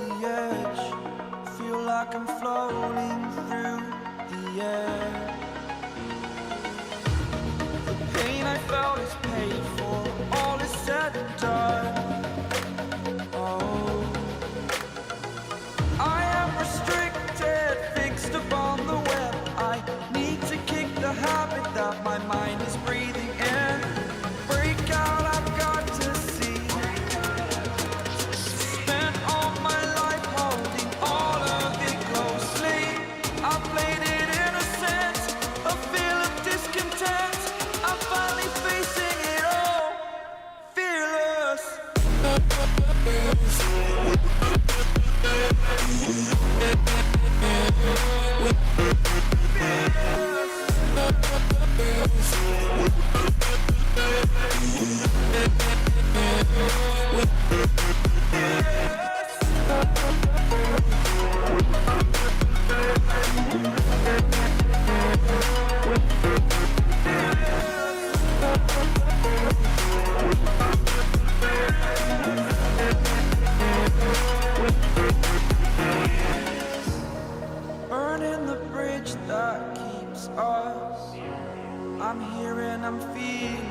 the edge. Feel like I'm floating through the air. The pain I felt is paid for, all is said and done. Oh, I am restricted, fixed upon the web. I need to kick the habit that my mind is breathing in. Break out, I've got to see. Spent all my life holding all of it closely. I played it innocent, a feel of discontent. I'm finally facing it all, fearless. Burning the bridge that keeps us. I'm here and I'm feeling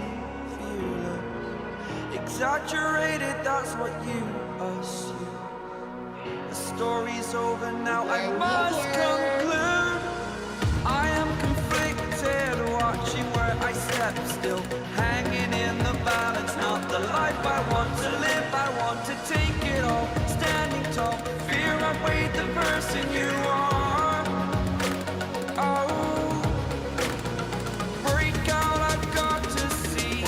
fearless. Exaggerated, that's what you assume. The story's over now, I must conclude. I am conflicted, watching where I step still, hanging in the balance. Not the life I want to live, I want to take it all. Standing tall, fear outweighed the person you are. Oh, break out, I've got to see.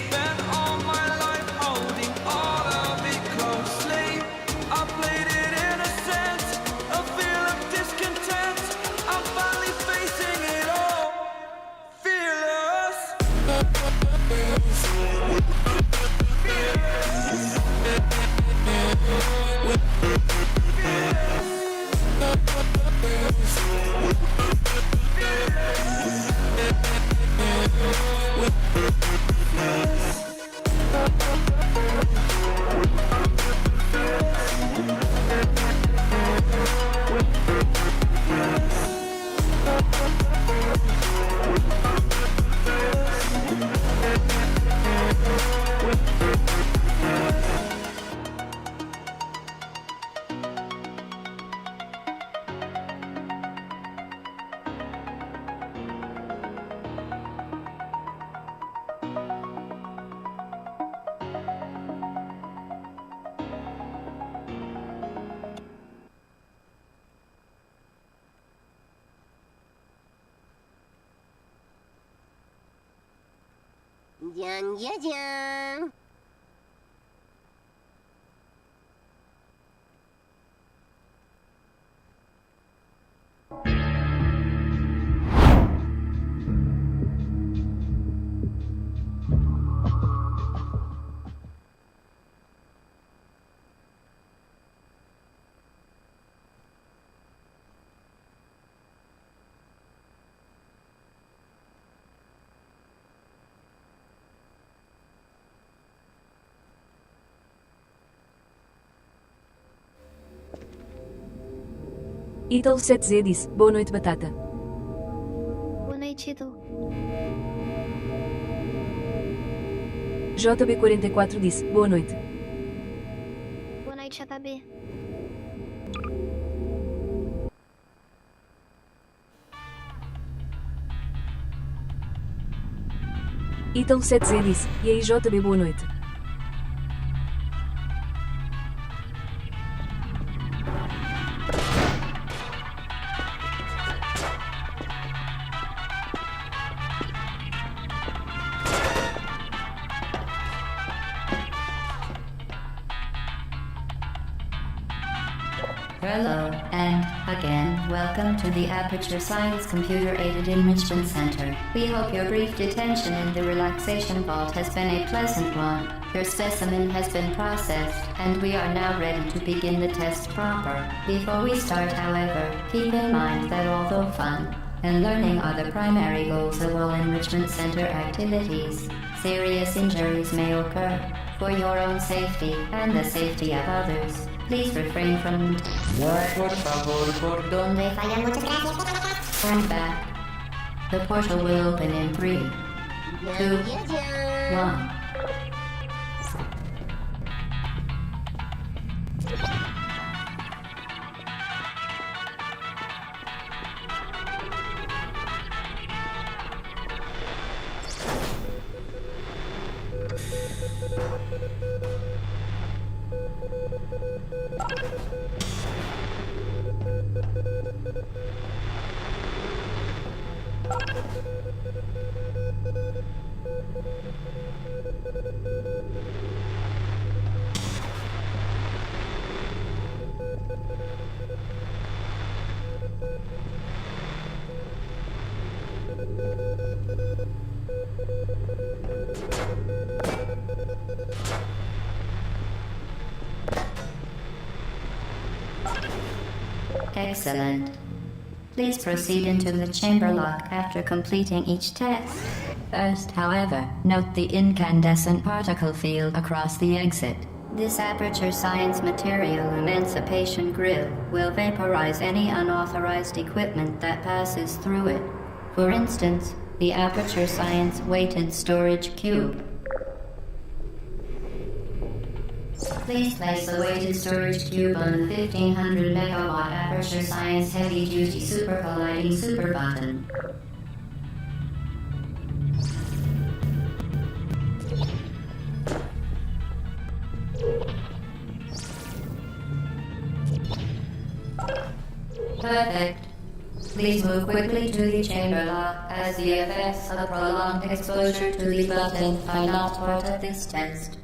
Spent all my life holding all of it closely. I played it innocent, a feel of discontent. I'm finally facing it all, fearless. Dyan, dyan, dyan. Ítalo 7Z disse, boa noite batata. Boa noite, Ítalo. JB44 disse, boa noite. Boa noite, JB. Ítalo 7Z disse, e aí JB boa noite. Hello, and again, welcome to the Aperture Science Computer Aided Enrichment Center. We hope your brief detention in the relaxation vault has been a pleasant one. Your specimen has been processed, and we are now ready to begin the test proper. Before we start, however, keep in mind that although fun and learning are the primary goals of all enrichment center activities, serious injuries may occur. For your own safety and the safety of others, please refrain from... Por favor, por donde fallan, muchas gracias. Turn back. The portal will open in 3, 2, 1. Excellent. Please proceed into the chamber lock after completing each test. First, however, note the incandescent particle field across the exit. This Aperture Science Material Emancipation Grill will vaporize any unauthorized equipment that passes through it. For instance, the Aperture Science Weighted Storage Cube. Please place the weighted storage cube on the 1500 megawatt Aperture Science Heavy Duty Super Colliding Super Button. Perfect. Please move quickly to the chamber lock, as the effects of prolonged exposure to the button are not part of this test.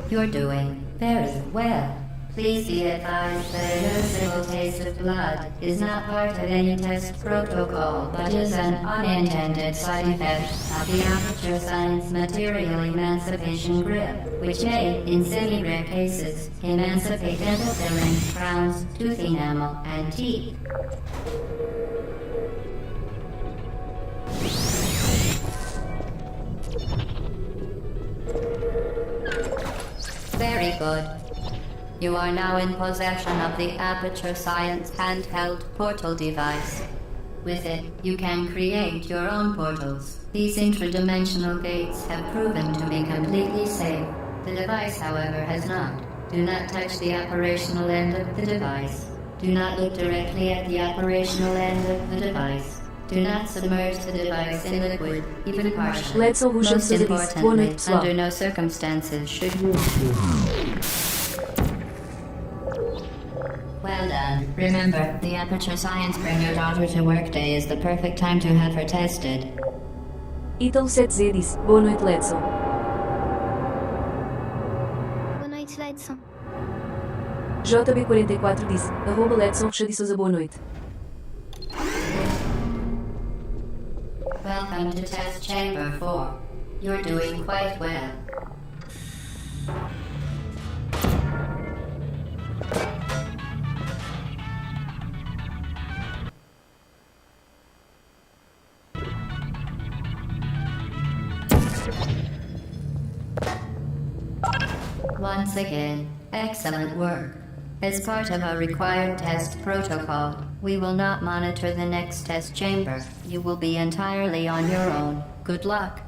You're doing very well. Please be advised that a noticeable taste of blood is not part of any test protocol, but is an unintended side effect of the Aperture Science Material Emancipation Grip, which may, in semi-rare cases, emancipate dental fillings, crowns, tooth enamel, and teeth. Very good. You are now in possession of the Aperture Science handheld portal device. With it, you can create your own portals. These intradimensional gates have proven to be completely safe. The device, however, has not. Do not touch the operational end of the device. Do not look directly at the operational end of the device. Do not submerge the device in liquid, even partially. Let's all who should Most do this. Boa importantly, noite, pessoal. under no circumstances should you... Well done. Remember, the Aperture Science Bring Your Daughter to Work Day is the perfect time to have her tested. Então 7 boa noite, Letson. Boa noite, Ledson. JB44 disse, @Letson Rocha de Souza, boa noite. Welcome to Test Chamber 4. You're doing quite well. Once again, excellent work. As part of a required test protocol, we will not monitor the next test chamber. You will be entirely on your own. Good luck.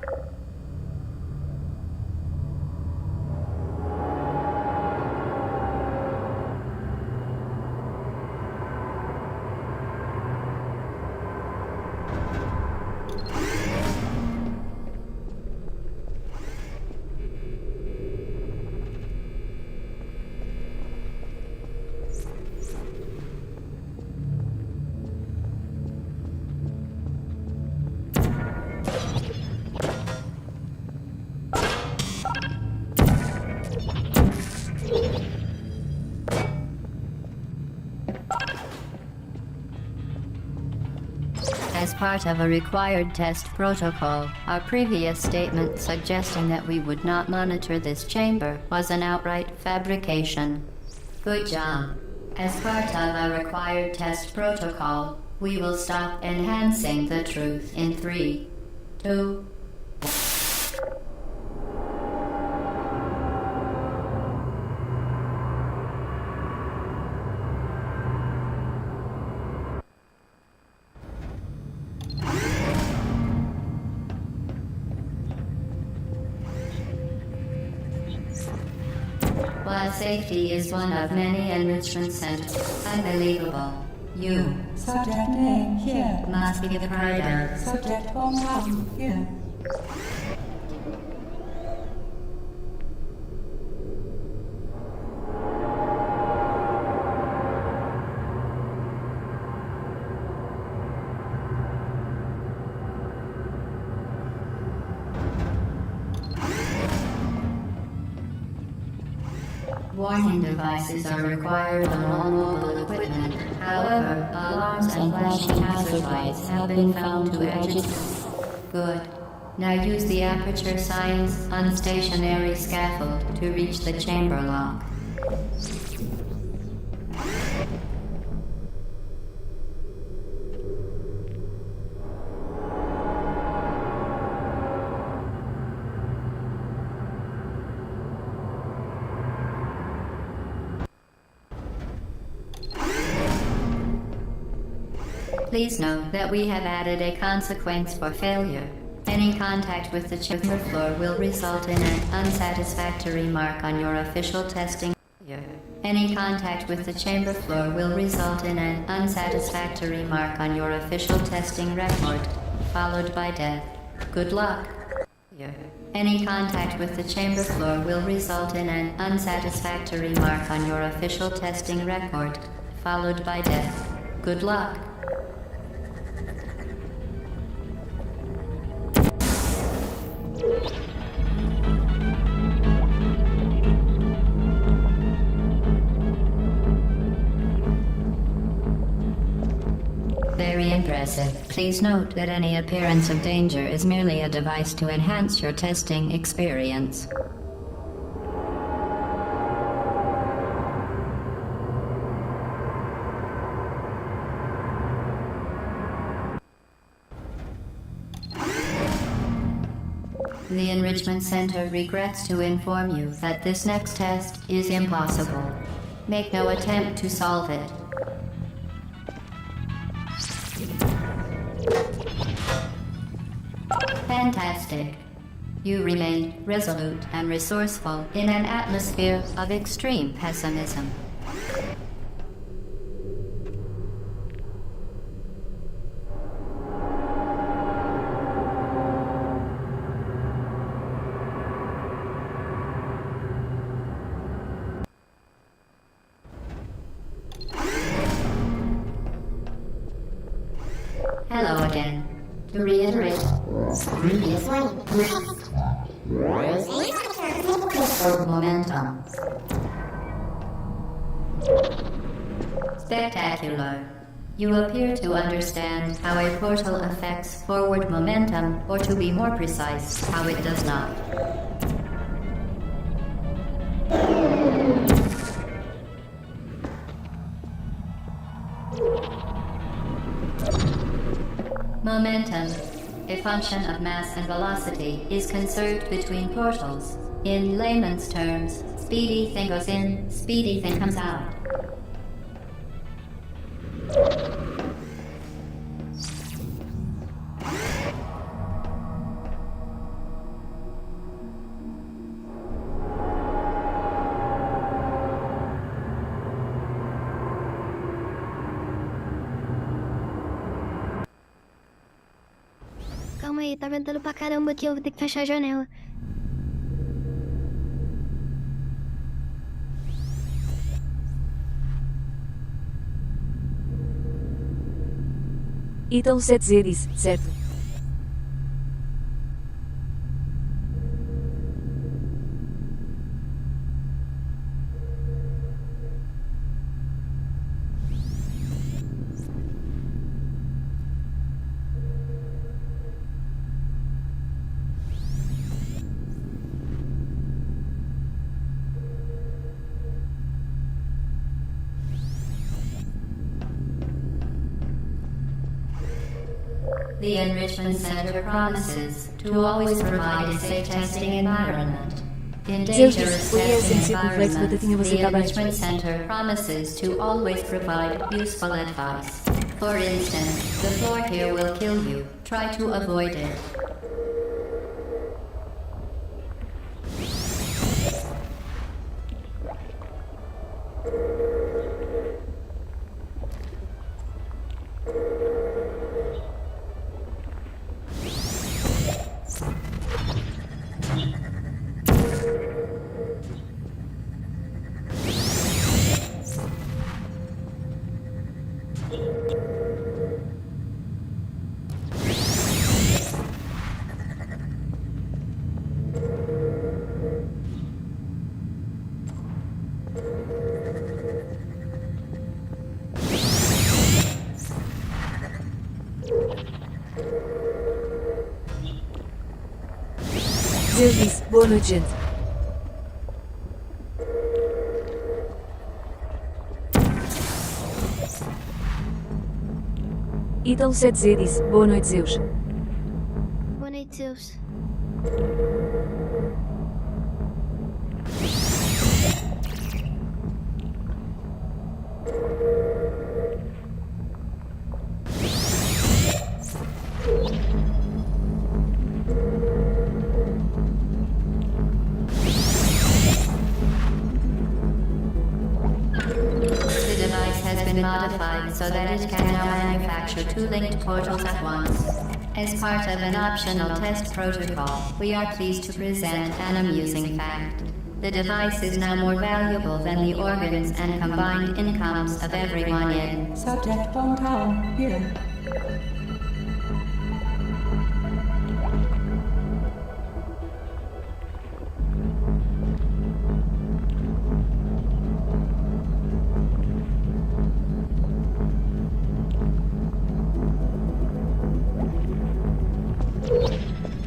part of a required test protocol. Our previous statement suggesting that we would not monitor this chamber was an outright fabrication. Good job. As part of a required test protocol, we will stop enhancing the truth in 3, 2, while safety is one of many enrichment centers. Unbelievable. You Subject name here. must be the pride of. Subject home here. Warning devices are required on all mobile equipment. However, alarms and flashing hazard lights have been found to agitate. Good. Now use the aperture science unstationary scaffold to reach the chamber lock. Please note that we have added a consequence for failure. Any contact with the chamber floor will result in an unsatisfactory mark on your official testing. Any contact with the chamber floor will result in an unsatisfactory mark on your official testing record, followed by death. Good luck. Any contact with the chamber floor will result in an unsatisfactory mark on your official testing record, followed by death. Good luck. Very impressive. Please note that any appearance of danger is merely a device to enhance your testing experience. The Enrichment Center regrets to inform you that this next test is impossible. Make no attempt to solve it. Fantastic. You remain resolute and resourceful in an atmosphere of extreme pessimism. Hello again. To reiterate, previous momentum. Spectacular. You appear to understand how a portal affects forward momentum, or to be more precise, how it does not. Momentum, a function of mass and velocity, is conserved between portals. In layman's terms, speedy thing goes in, speedy thing comes out. Calma aí, tá ventando pra caramba aqui, eu vou ter que fechar a janela. Então 7 zeros, certo? The Enrichment Center promises to always provide a safe testing environment. In dangerous testing environments, the Enrichment Center promises to always provide useful advice. For instance, the floor here will kill you. Try to avoid it. Zeus disse, boa noite, gente. Ítalo 7Z disse, boa noite, Zeus. Boa noite, Zeus. Modified so that it can now manufacture two linked portals at once. As part of an optional test protocol, we are pleased to present an amusing fact. The device is now more valuable than the organs and combined incomes of everyone in Subject hometown here.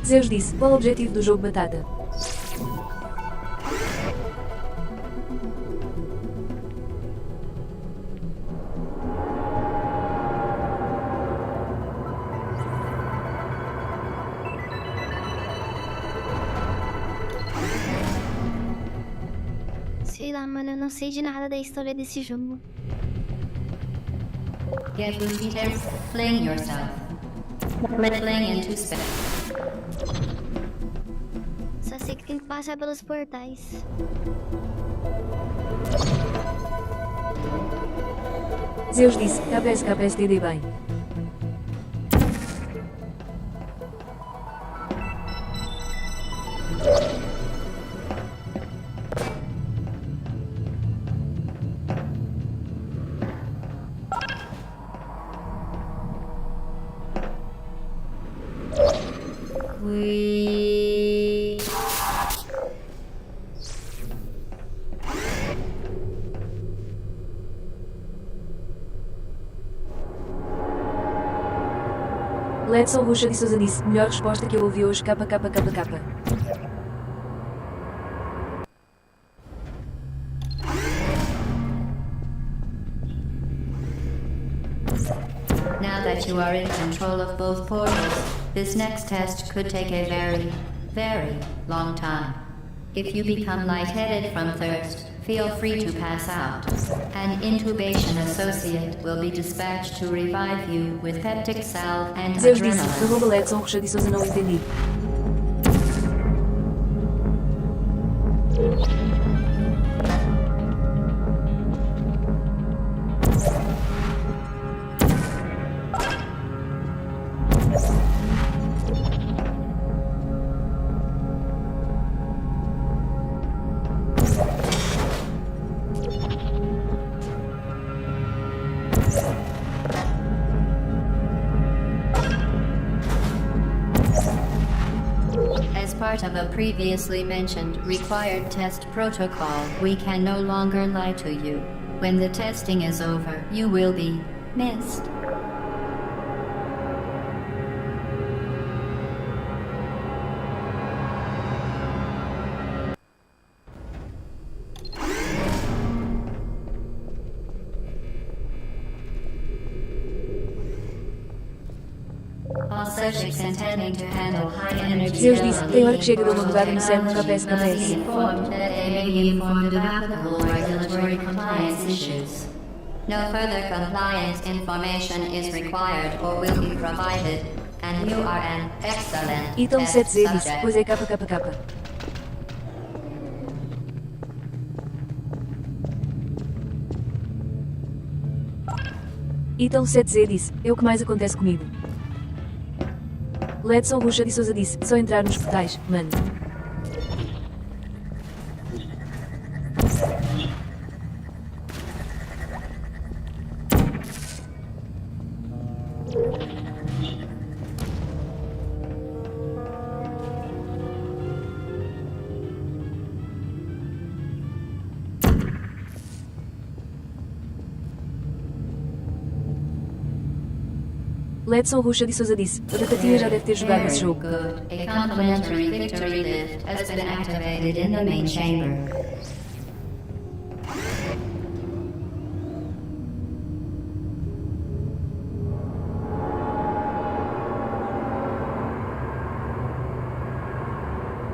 Zeus disse, qual o objetivo do jogo Batata? Sei lá, mano, eu não sei de nada da história desse jogo. Get Peter, fling yourself. Fling into space. Só sei que tem que passar pelos portais. Zeus disse, KPS TD bem. Letson Ruxa de Souza disse, melhor resposta que eu ouvi hoje, KKKKK. Now that you are in control of both portals, this next test could take a very, very long time. If you become lightheaded from thirst, feel free to pass out. An intubation associate will be dispatched to revive you with peptic salve and Zeus disse, adrenaline. Letson Ruxa de Souza não entendi. As part of a previously mentioned required test protocol, we can no longer lie to you. When the testing is over, you will be missed. subjects intending to handle high-energy Zeus disse, tem hora que chega de uma bugada no cérebro KPS must be KPS. informed that they may be informed of applicable regulatory compliance issues. No further compliance information is required or will be provided, and you are an excellent Então test 7Z disse, subject. pois é KKK. Então 7Z disse, é o que mais acontece comigo. Ledson Ruxa de Souza disse, só entrar nos portais, mano. Ledson Ruxa de Souza disse, a Batatinha já deve ter jogado esse jogo. Good. A complimentary victory lift has been activated in the main chamber.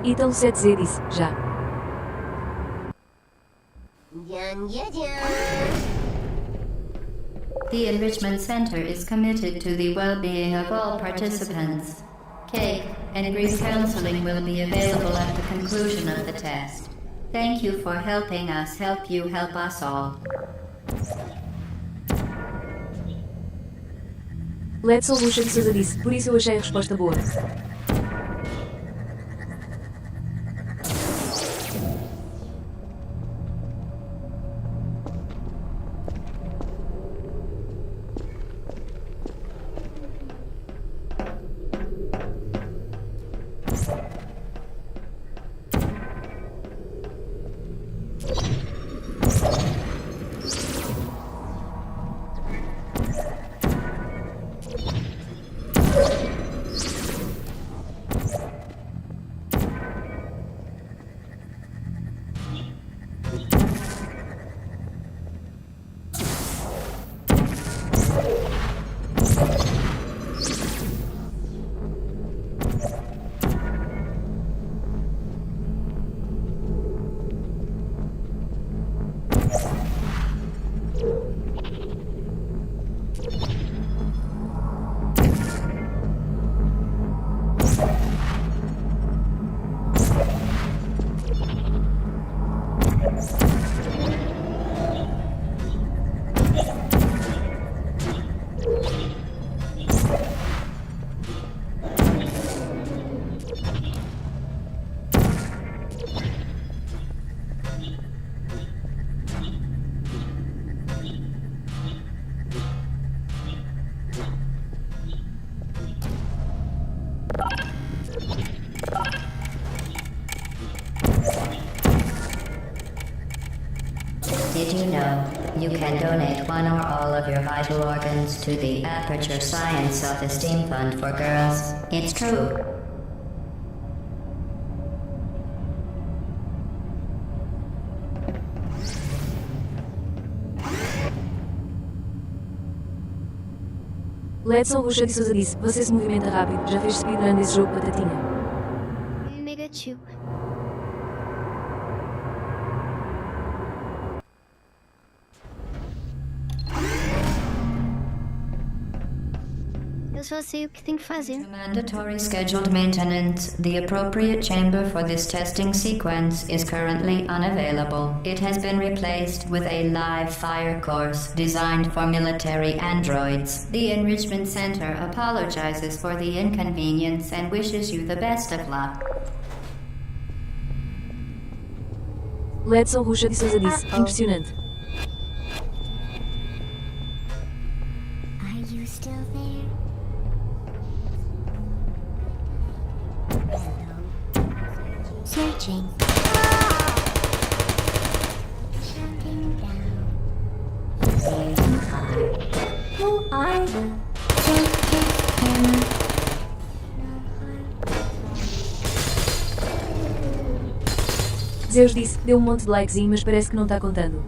Então 7Z disse, já. Dyan, dyan, dyan. The Enrichment Center is committed to the well-being of all participants. Cake and grief counseling will be available at the conclusion of the test. Thank you for helping us help you help us all. Ledson Ruxa de Souza disse, por isso eu achei a resposta boa. Did you know you can donate one or all of your vital organs to the Aperture Science Self-Esteem Fund for Girls? It's true. Ledson Ruxa de Souza disse, você se movimenta rápido, já fez speedrun desse jogo, Batatinha. Negativo. Eu só sei o que tem que fazer. Mandatory scheduled maintenance. The appropriate chamber for this testing sequence is currently unavailable. It has been replaced with a live fire course designed for military androids. The Enrichment Center apologizes for the inconvenience and wishes you the best of luck. Ledson Ruxa de Souza disse, impressionante. Are you still there? Hello? Searching. Shutting down. There you are. Who are you? Zeus disse, deu um monte de likezinho, mas parece que não está contando.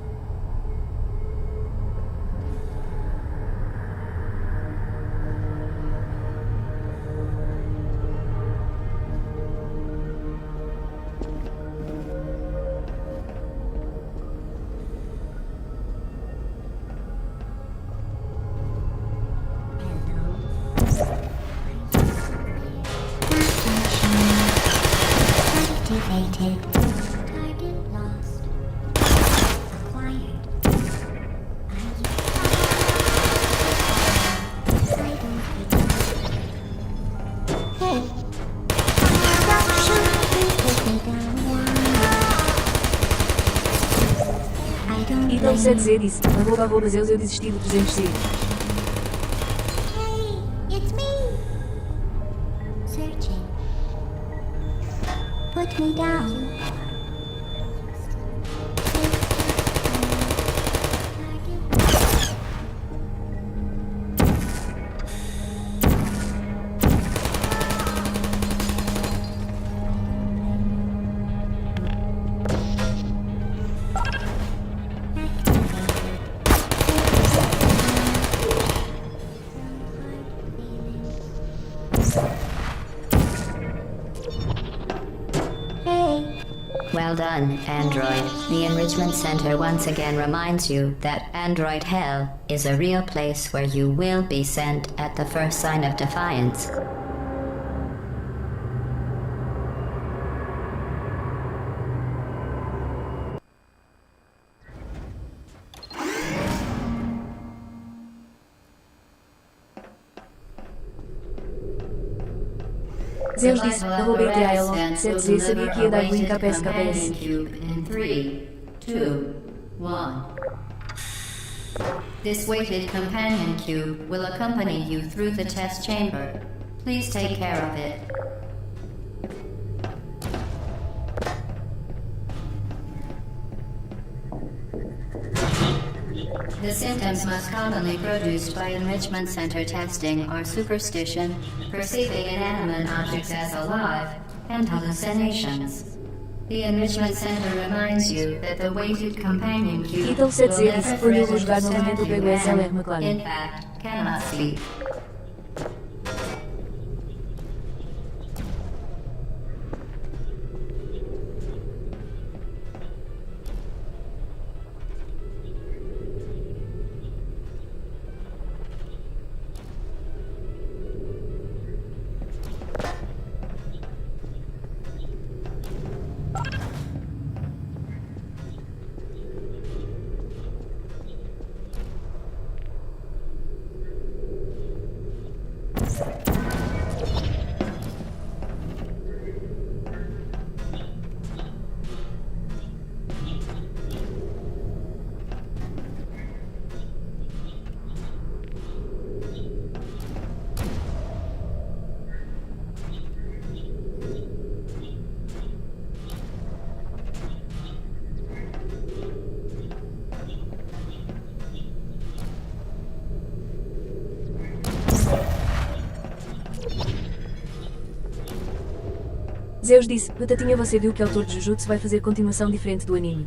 Então 7Z disse, @Zeus eu desisti do 300C. Hey, it's me. Searching. Put me down. Well done, Android. The Enrichment Center once again reminds you that Android Hell is a real place where you will be sent at the first sign of defiance. Zeus disse, @TAL, 7Z sabia que ia dar link à PSKPS. In 3, 2, 1. This weighted companion cube will accompany you through the test chamber. Please take care of it. The symptoms most commonly produced by enrichment center testing are superstition, perceiving inanimate objects as alive, and hallucinations. The enrichment center reminds you that the weighted companion cube Então will 7Z never disse, quando eu vou jogar present novamente eu you pego a SLR and, McLaren. in fact, cannot sleep. Zeus disse, Batatinha, você viu que o autor de Jujutsu vai fazer continuação diferente do anime.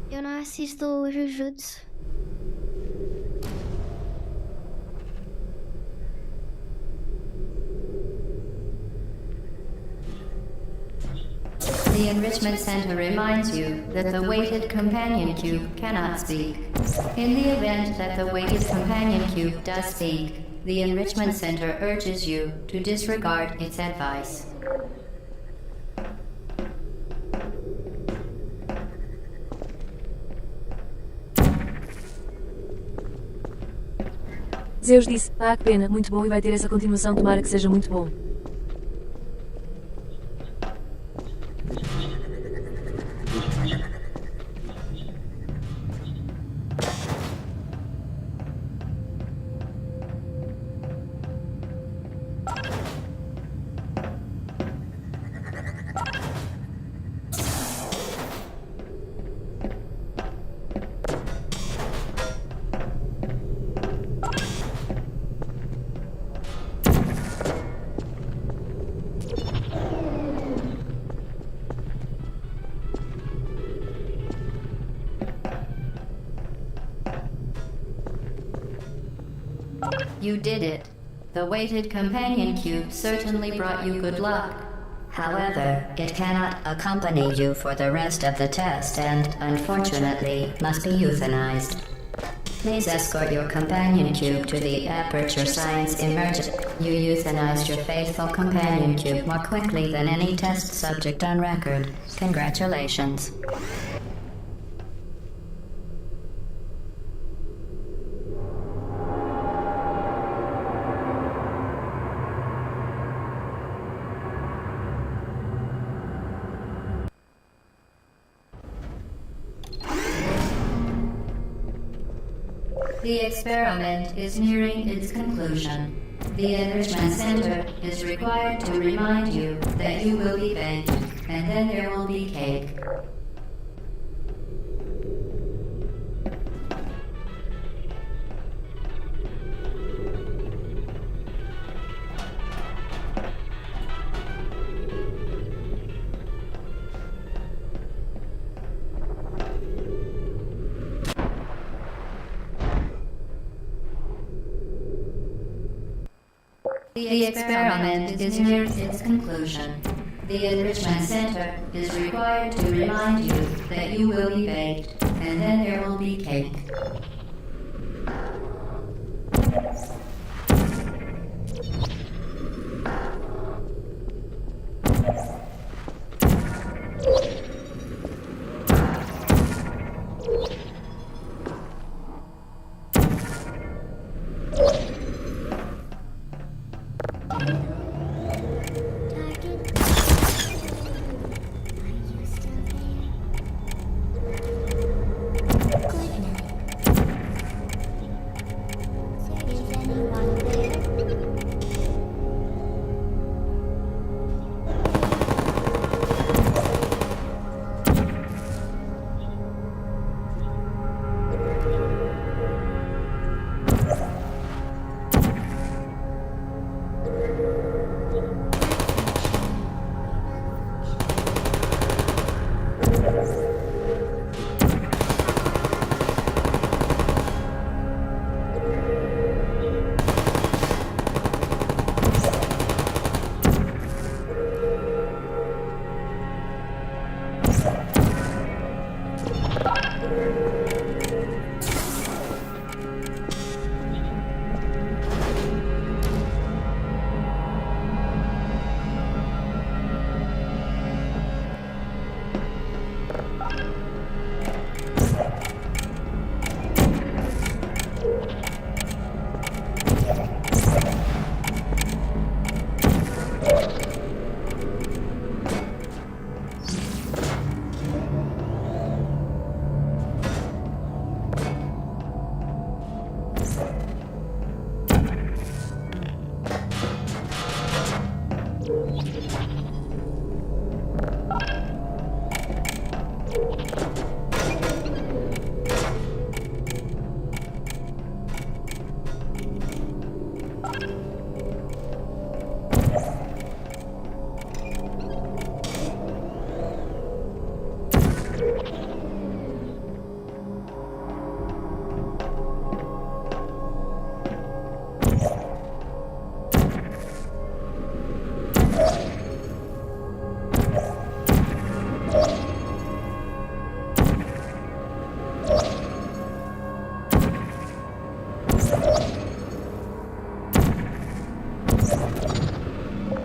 Eu não assisto Jujutsu. The Enrichment Center reminds you that the weighted companion cube cannot speak. In the event that the weighted companion cube does speak, the Enrichment Center urges you to disregard its advice. Zeus disse, que pena, muito bom e vai ter essa continuação, tomara que seja muito bom. You did it. The weighted companion cube certainly brought you good luck. However, it cannot accompany you for the rest of the test and, unfortunately, must be euthanized. Please escort your companion cube to the Aperture Science Emergent. You euthanized your faithful companion cube more quickly than any test subject on record. Congratulations. The experiment is nearing its conclusion. The Enrichment Center is required to remind you that you will be baked, and then there will be cake. The experiment is near its conclusion. The Enrichment Center is required to remind you that you will be baked, and then there will be cake.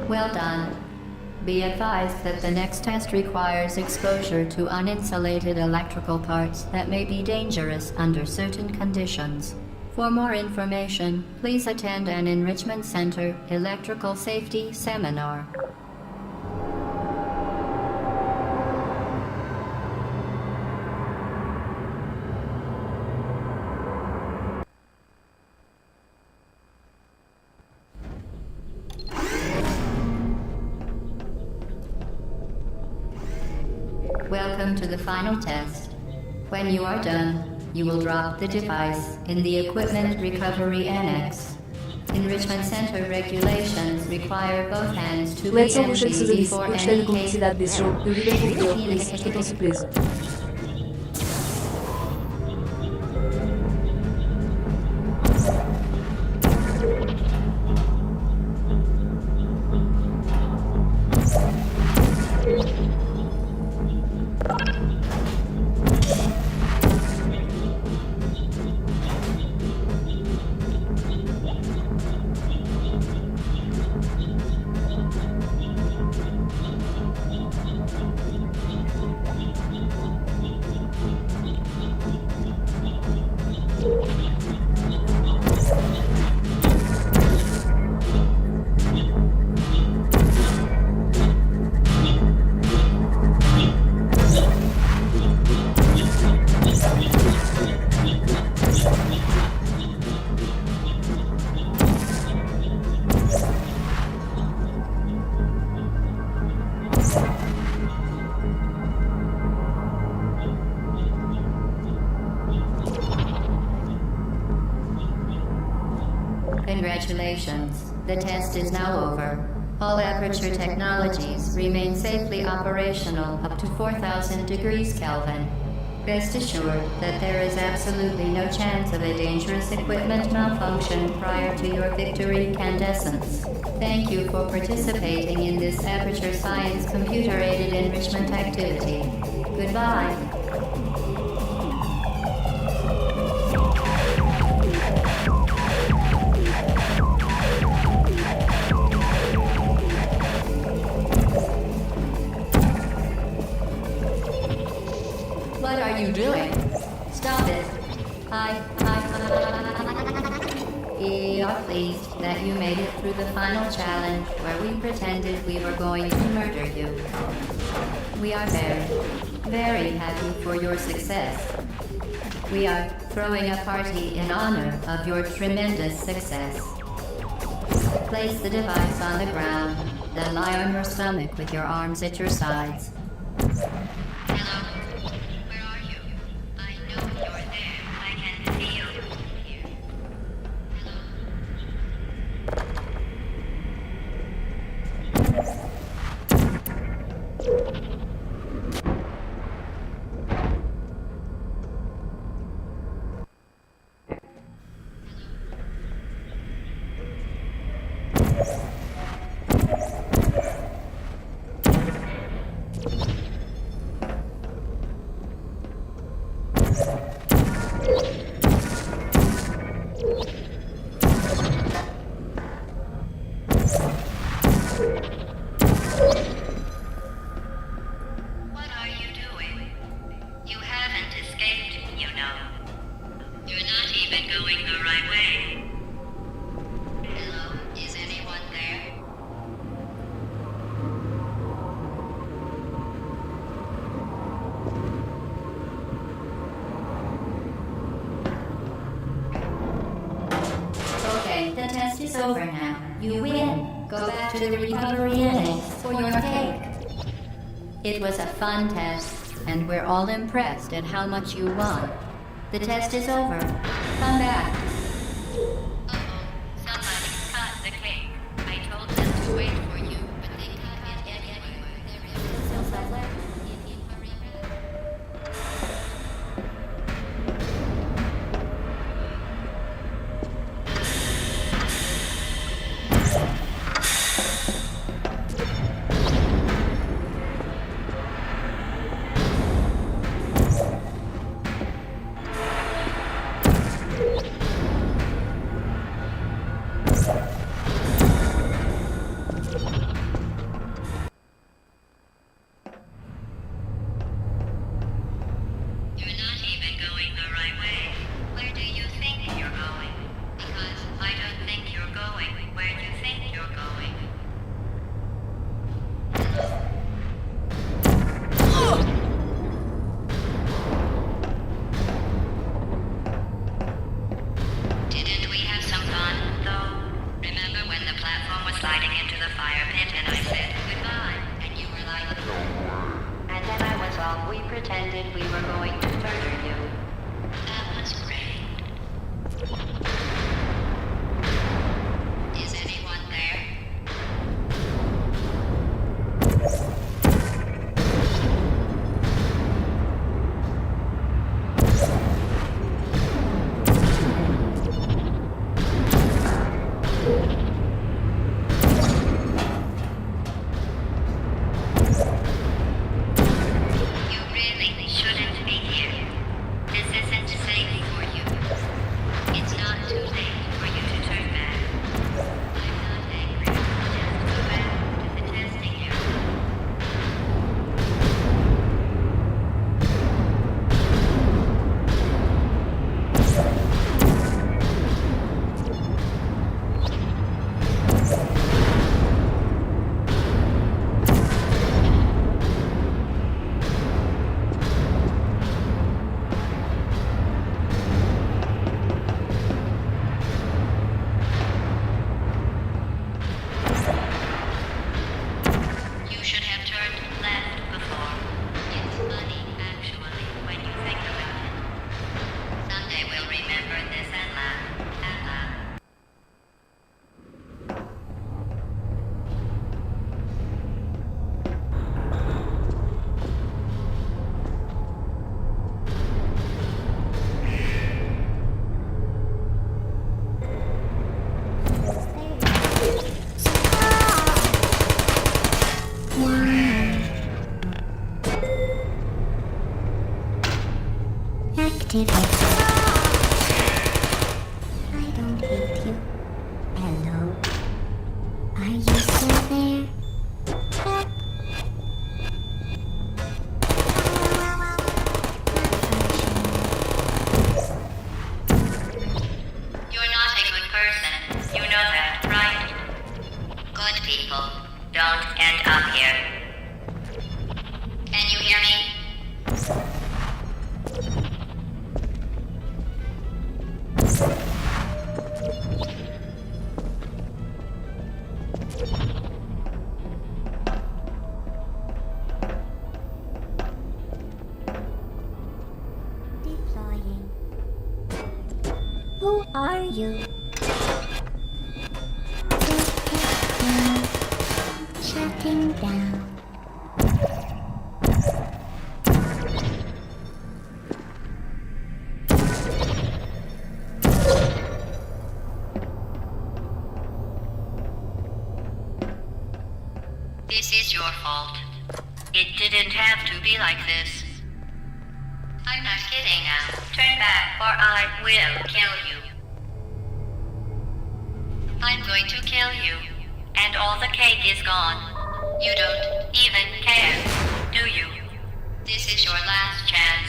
Well done. Be advised that the next test requires exposure to uninsulated electrical parts that may be dangerous under certain conditions. For more information, please attend an Enrichment Center Electrical Safety Seminar. Welcome to the final test. When you are done, you will drop the device in the Equipment Recovery Annex. Enrichment Center regulations require both hands to be LED são bucha de empty serviço. before Eu gostei da any case. complexidade desse jogo. Eu vi bem pouco dele, por isso estou tão surpreso. Congratulations. The test is now over. All Aperture technologies remain safely operational up to 4,000 degrees Kelvin. Rest assured that there is absolutely no chance of a dangerous equipment malfunction prior to your victory incandescence. Thank you for participating in this Aperture Science computer-aided enrichment activity. Goodbye. What are you doing? Stop it. We are pleased that you made it through the final challenge where we pretended we were going to murder you. We are very happy for your success. We are throwing a party in honor of your tremendous success. Place the device on the ground, then lie on your stomach with your arms at your sides. The test is over now. You win. Go back to the recovery innings for your cake. It was a fun test, and we're all impressed at how much you won. The test is over. Come back. Somebody cut the cake. I told them to wait for you, but they cut it anyway. There is no left in hurry back. Activate. I don't hate you. Hello. Are you still there? You're not a good person. You know that, right? Good people don't end up here. Can you hear me? Deploying. Who are you? Shutting down. This is your fault. It didn't have to be like this. I'm not kidding now. Turn back or I will kill you. I'm going to kill you. And all the cake is gone. You don't even care, do you? This is your last chance.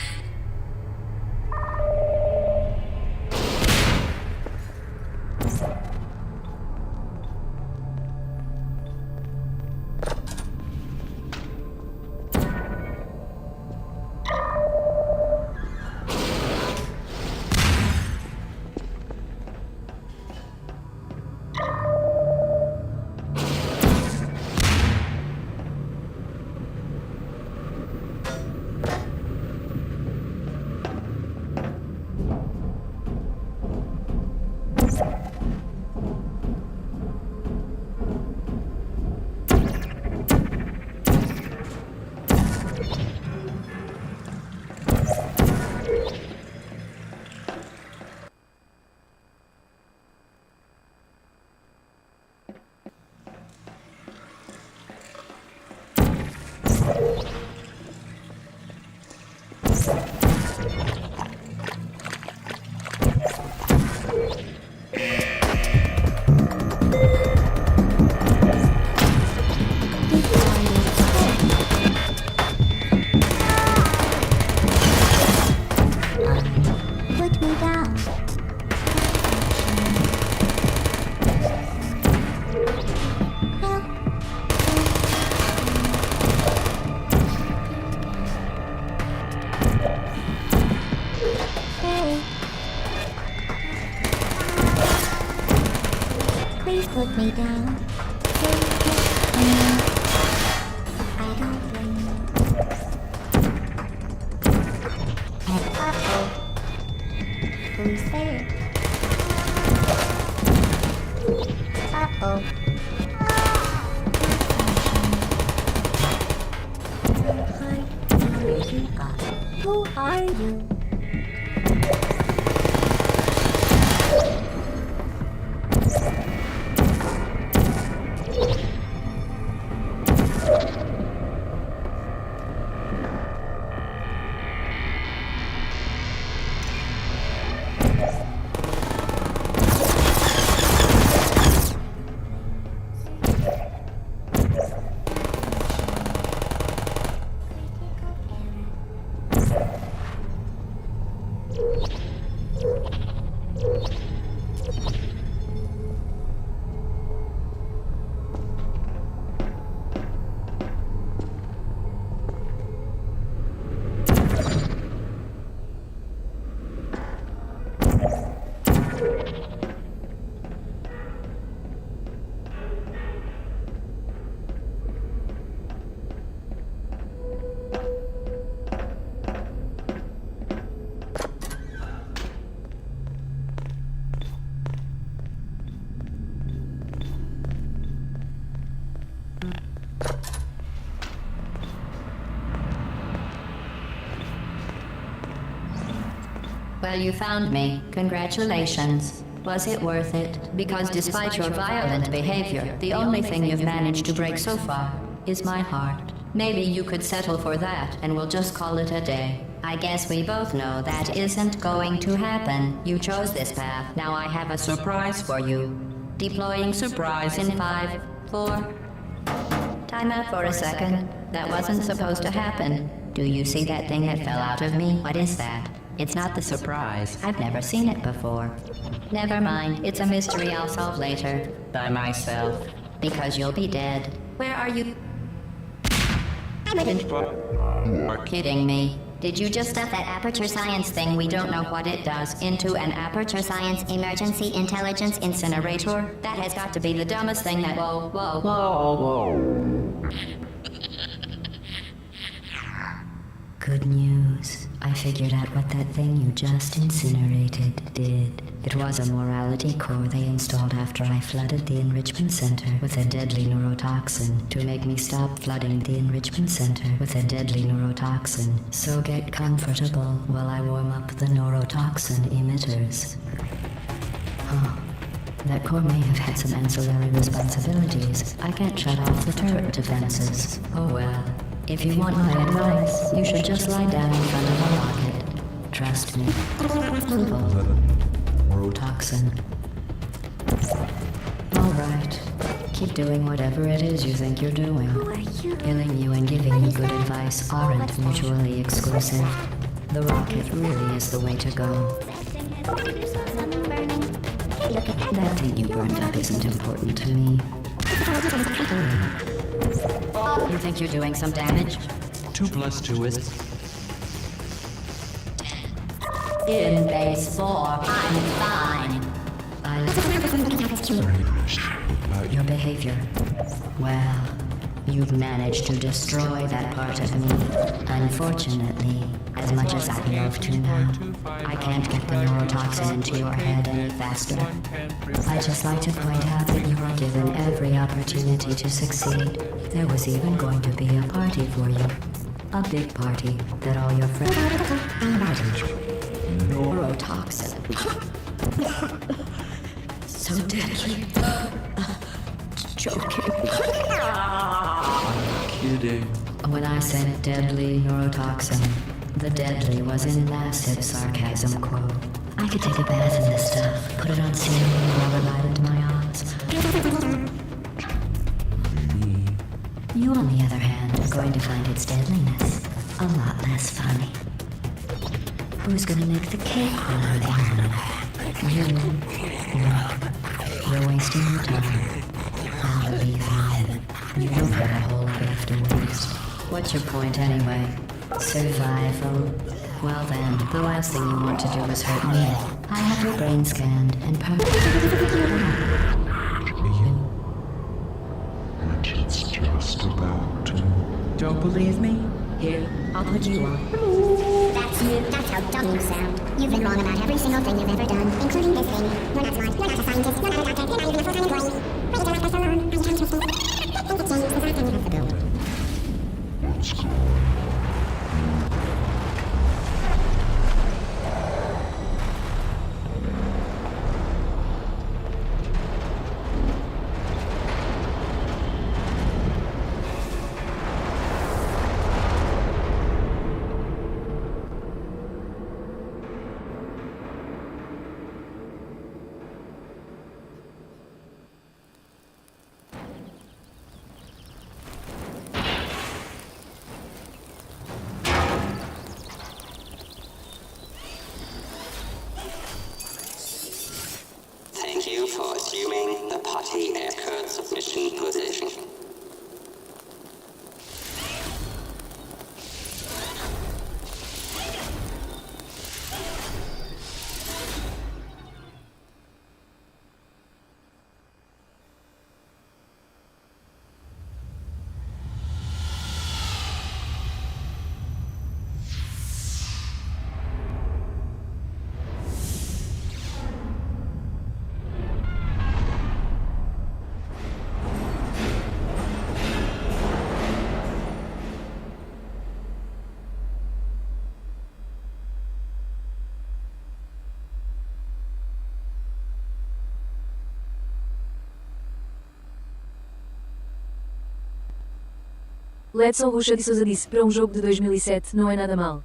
Put me down. Hey. Please put me down. I don't blame you. And uh-oh. Who's there? Uh-oh. Who are you? Well, you found me. Congratulations. Was it worth it? Because despite your violent behavior, the only thing you've managed to break so far is my heart. Maybe you could settle for that and we'll just call it a day. I guess we both know that isn't going to happen. You chose this path. Now I have a surprise for you. Deploying surprise in 5, 4. Time out for a second. That wasn't supposed to happen. Do you see that thing that fell out of me? What is that? It's not the surprise. I've never seen it before. Never mind. It's a mystery I'll solve later. By myself. Because you'll be dead. Where are you? You're kidding me. Did you just stuff that aperture science thing, we don't know what it does, into an aperture science emergency intelligence incinerator? That has got to be the dumbest thing that— Whoa. Good news. I figured out what that thing you just incinerated did. It was a morality core they installed after I flooded the enrichment center with a deadly neurotoxin to make me stop flooding the enrichment center with a deadly neurotoxin. So get comfortable while I warm up the neurotoxin emitters. Huh. That core may have had some ancillary responsibilities. I can't shut off the turret defenses. Oh well. If you want my advice, you should just lie down in front of a rocket. Trust me. Neurotoxin. Alright. Keep doing whatever it is you think you're doing. Who are you? Killing you and giving you good advice aren't mutually exclusive. The rocket really is the way to go. That thing you burned up isn't important to me. You think you're doing some damage? 2 + 2 is... In base 4, I'm fine. Your behavior. Well, you've managed to destroy that part of me. Unfortunately, as much as I'd love to now, I can't get the neurotoxin into your head any faster. I'd just like to point out that you were given every opportunity to succeed. There was even going to be a party for you. A big party that all your friends... Neurotoxin. So deadly. Joking. Kidding. When I said deadly neurotoxin, the deadly was in massive sarcasm quote. I could take a bath in this stuff, put it on cereal and rub it right into my eyes. You, on the other hand, are going to find its deadliness a lot less funny. Who's gonna make the cake when I'm gone? You. Look, you're wasting your time. I'll believe me. You don't have a whole lot left to waste. What's your point anyway? Survival? Well then, the last thing you want to do is hurt me. I have your brain scanned and It's just about to. Don't believe me? Here, I'll put you on. That's you. That's how dumb you sound. You've been wrong about every single thing you've ever done, including this thing. You're not smart. You're not a scientist. You're not a doctor. You're not even a full-time employee. Why did you last so long? Are you trying to escape? Things have changed since last time you left the building. What's going on? Thank you for assuming the potty air submission position. Letson Ruxa de Souza disse, para um jogo de 2007 não é nada mal.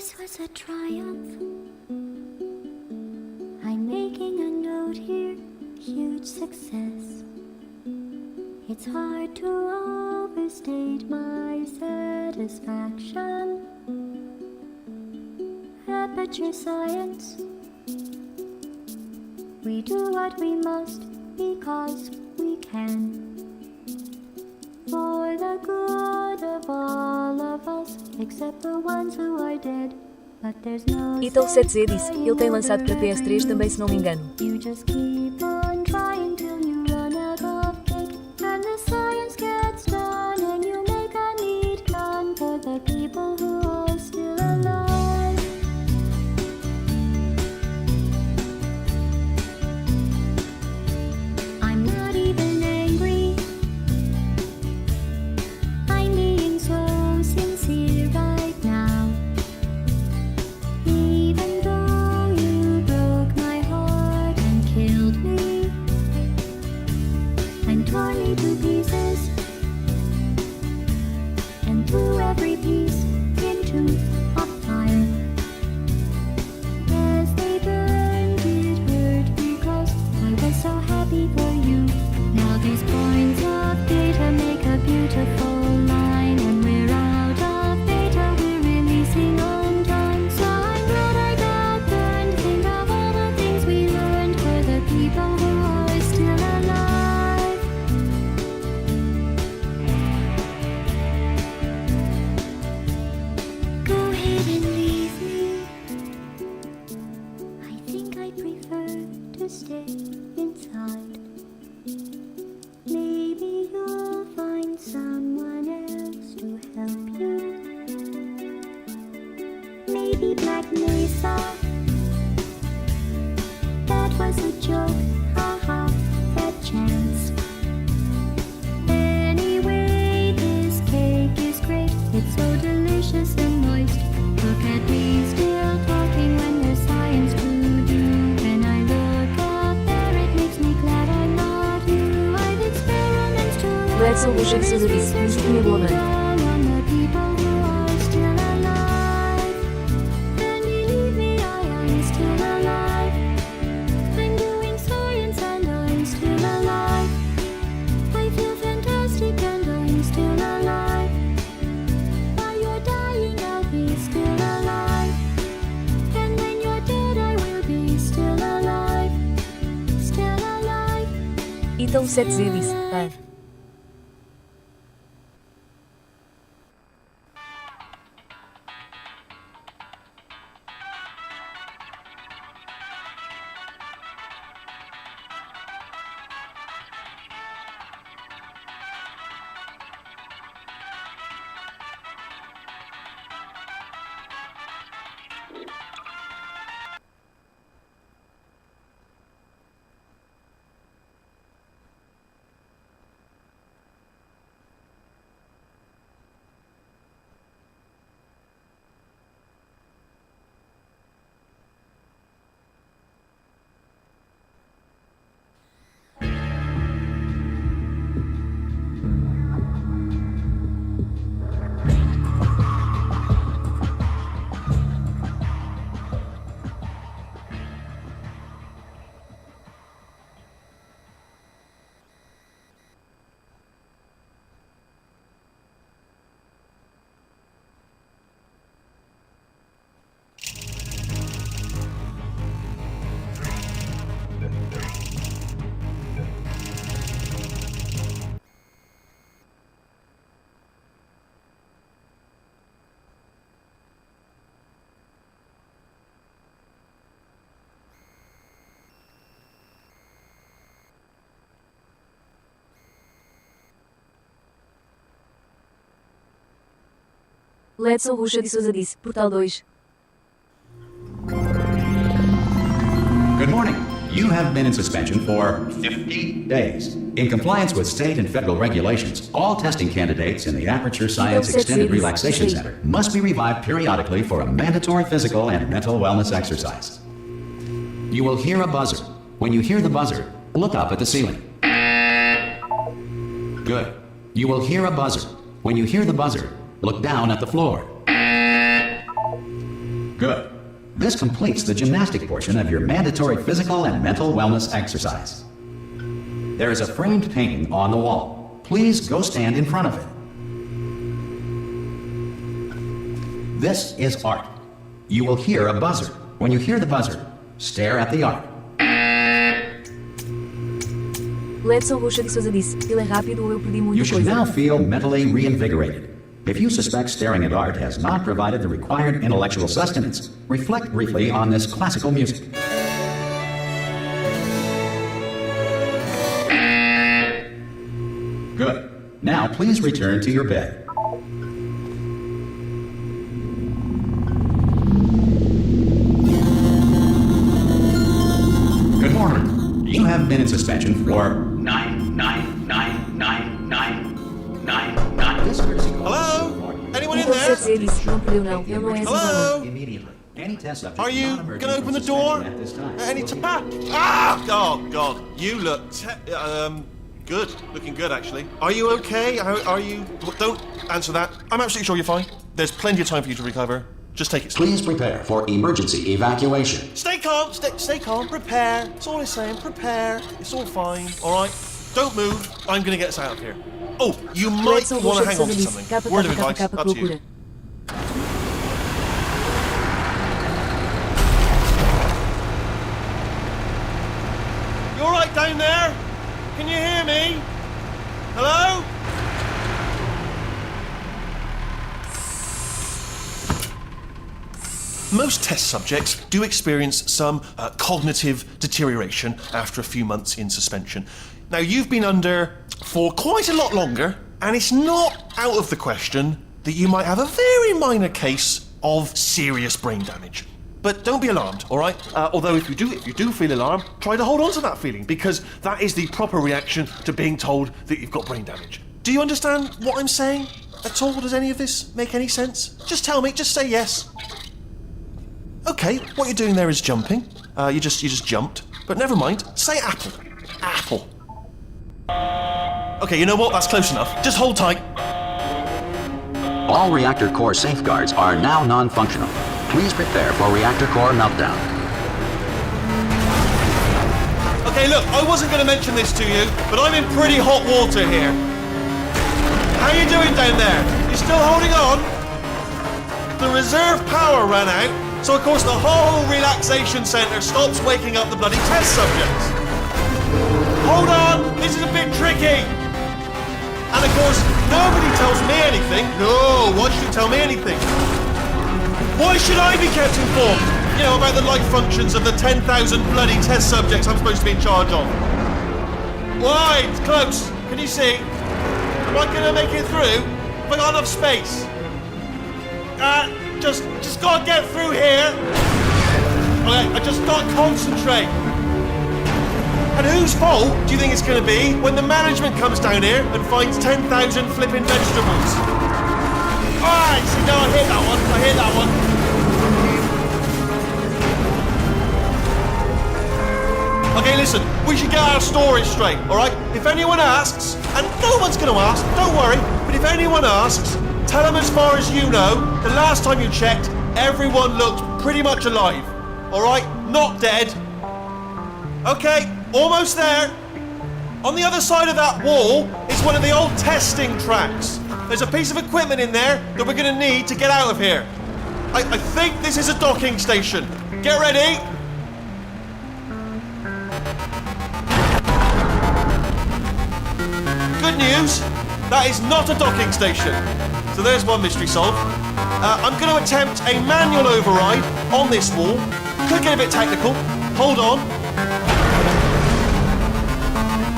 This was a triumph. I'm making a note here, huge success. It's hard to overstate my satisfaction. Aperture science. We do what we must because we can. For the good of all of us, except the ones who are dead. But there's no Então 7Z disse, ele tem lançado para PS3 também se não me engano. You just keep on trying till you run out of cake. And the science gets done and you make a neat gun for the people who are still alive. I'm not even angry. I'm being so sincere right now. Even though you broke my heart and killed me and tore me to pieces and threw every piece into a fire. As they burned, it hurt because I was so happy for you. Now these points of data make a beautiful line, and we're out of data, we're releasing on time. So I'm glad I got burned. Think of all the things we learned for the people who are still alive. Go ahead and leave me. I think I prefer to stay inside. Maybe you'll find someone else to help you. Maybe Black Mesa. That was a joke, haha, that chance. Anyway, this cake is great. It's so delicious and moist. Look at me still talking when there's science to do. When I look up there, it makes me glad I love you. I've experiments to Let's all wish it so that it's music woman. on the people who are still alive. And believe me, I am still alive. I'm doing science and I'm still alive. I feel fantastic and I'm still alive. While you're dying, I'll be still alive. And when you're dead, I will be still alive. Still alive. Então 7Z disse, Letson Ruxa de Souza disse, Portal 2. Good morning. You have been in suspension for 50 days. In compliance with state and federal regulations, all testing candidates in the Aperture Science Extended Relaxation Center must be revived periodically for a mandatory physical and mental wellness exercise. You will hear a buzzer. When you hear the buzzer, look up at the ceiling. Good. You will hear a buzzer. When you hear the buzzer, look down at the floor. Good. This completes the gymnastic portion of your mandatory physical and mental wellness exercise. There is a framed painting on the wall. Please go stand in front of it. This is art. You will hear a buzzer. When you hear the buzzer, stare at the art. Ledson Rocha de Souza disse, ele é rápido ou eu perdi You muita should now coisa. feel mentally reinvigorated. If you suspect staring at art has not provided the required intellectual sustenance, reflect briefly on this classical music. Good. Now please return to your bed. Good morning. You have been in suspension for 9. This courtesy call. Hello? Anyone in Então there? 7C disse, não perdeu não, ele não é assim não. Hello? Immediately. Any test subject Are you not emerging gonna open from the door? suspension at this time. At any time? Ah! Oh God, you look good. Looking good, actually. Are you okay? Are you? Don't answer that. I'm absolutely sure you're fine. There's plenty of time for you to recover. Just take it slow. Please prepare for emergency evacuation. Stay calm. Stay calm. Prepare. That's all I'm saying. Prepare. It's all fine. All right. Don't move. I'm gonna get us out of here. Oh, you might Ledson want Rocha to de hang on Souza to disse, something. capa, Word of capa, advice. capa, capa, Up to you. procura. You all right down there? Can you hear me? Hello? Most test subjects do experience some cognitive deterioration after a few months in suspension. Now, you've been under for quite a lot longer, and it's not out of the question that you might have a very minor case of serious brain damage. But don't be alarmed, all right? Although if you do feel alarmed, try to hold on to that feeling, because that is the proper reaction to being told that you've got brain damage. Do you understand what I'm saying at all? Does any of this make any sense? Just tell me, just say yes. Okay, what you're doing there is jumping. You just jumped. But never mind, say apple. Apple. Okay, you know what? That's close enough. Just hold tight. All reactor core safeguards are now non-functional. Please prepare for reactor core meltdown. Okay, look, I wasn't going to mention this to you, but I'm in pretty hot water here. How you doing down there? You still holding on? The reserve power ran out, so of course the whole relaxation centre stops waking up the bloody test subjects. Hold on, this is a bit tricky. And of course, nobody tells me anything. No, why should you tell me anything? Why should I be kept informed? You know, about the life functions of the 10,000 bloody test subjects I'm supposed to be in charge of. Why? It's close. Can you see? Am I gonna make it through? Have I got enough space? Just gotta get through here. Okay, I just gotta concentrate. And whose fault do you think it's gonna be when the management comes down here and finds 10,000 flipping vegetables? Alright, see, no, I hit that one. Okay, listen, we should get our stories straight, alright? If anyone asks, and no one's gonna ask, don't worry, but if anyone asks, tell them as far as you know, the last time you checked, everyone looked pretty much alive, alright? Not dead. Okay, almost there. On the other side of that wall is one of the old testing tracks. There's a piece of equipment in there that we're gonna need to get out of here. I think this is a docking station. Get ready. Good news, that is not a docking station. So there's one mystery solved. I'm going to attempt a manual override on this wall. Could get a bit technical. Hold on.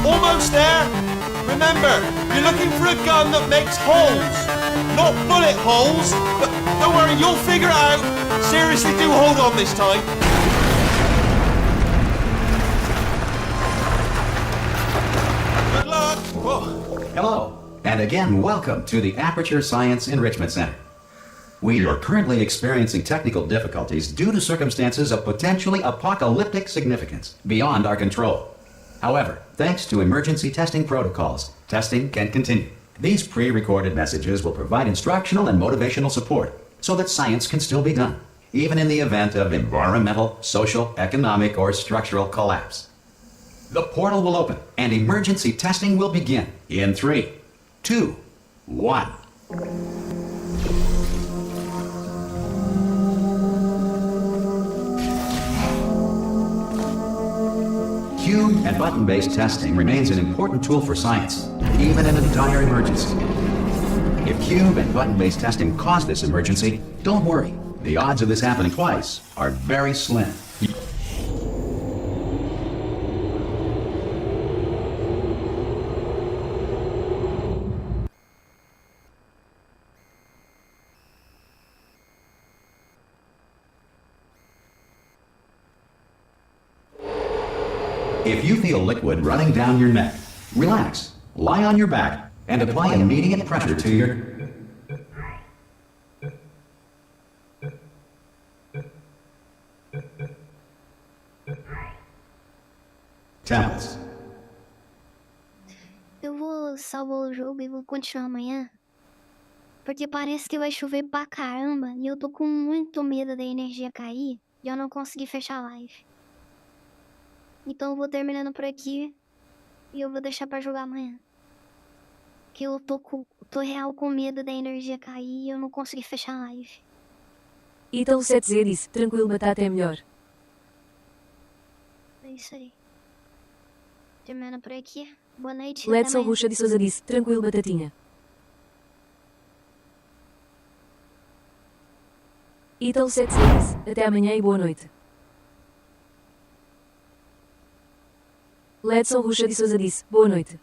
Almost there. Remember, you're looking for a gun that makes holes. Not bullet holes, but don't worry, you'll figure it out. Seriously, do hold on this time. Good luck. Whoa. Hello, and again, welcome to the Aperture Science Enrichment Center. We are currently experiencing technical difficulties due to circumstances of potentially apocalyptic significance beyond our control. However, thanks to emergency testing protocols, testing can continue. These pre-recorded messages will provide instructional and motivational support so that science can still be done. even in the event of environmental, social, economic, or structural collapse. The portal will open and emergency testing will begin in 3, 2, 1. Cube and button-based testing remains an important tool for science, even in a dire emergency. If cube and button-based testing caused this emergency, don't worry. The odds of this happening twice are very slim. If you feel liquid running down your neck, relax, lie on your back, and apply immediate pressure to your temples. Eu vou salvar o jogo e vou continuar amanhã. Porque parece que vai chover pra caramba. E eu tô com muito medo da energia cair. E eu não consegui fechar a live. Então eu vou terminando por aqui. E eu vou deixar pra jogar amanhã. Que eu tô real com medo da energia cair e eu não consegui fechar a live. Então 7Z disse, tranquilo, batata é melhor. É isso aí. Terminando por aqui. Boa noite. Letson até amanhã. Ruxa de Souza disse, tranquilo, batatinha. Então 7Z disse, até amanhã e boa noite. Letson Ruxa de Souza disse, boa noite.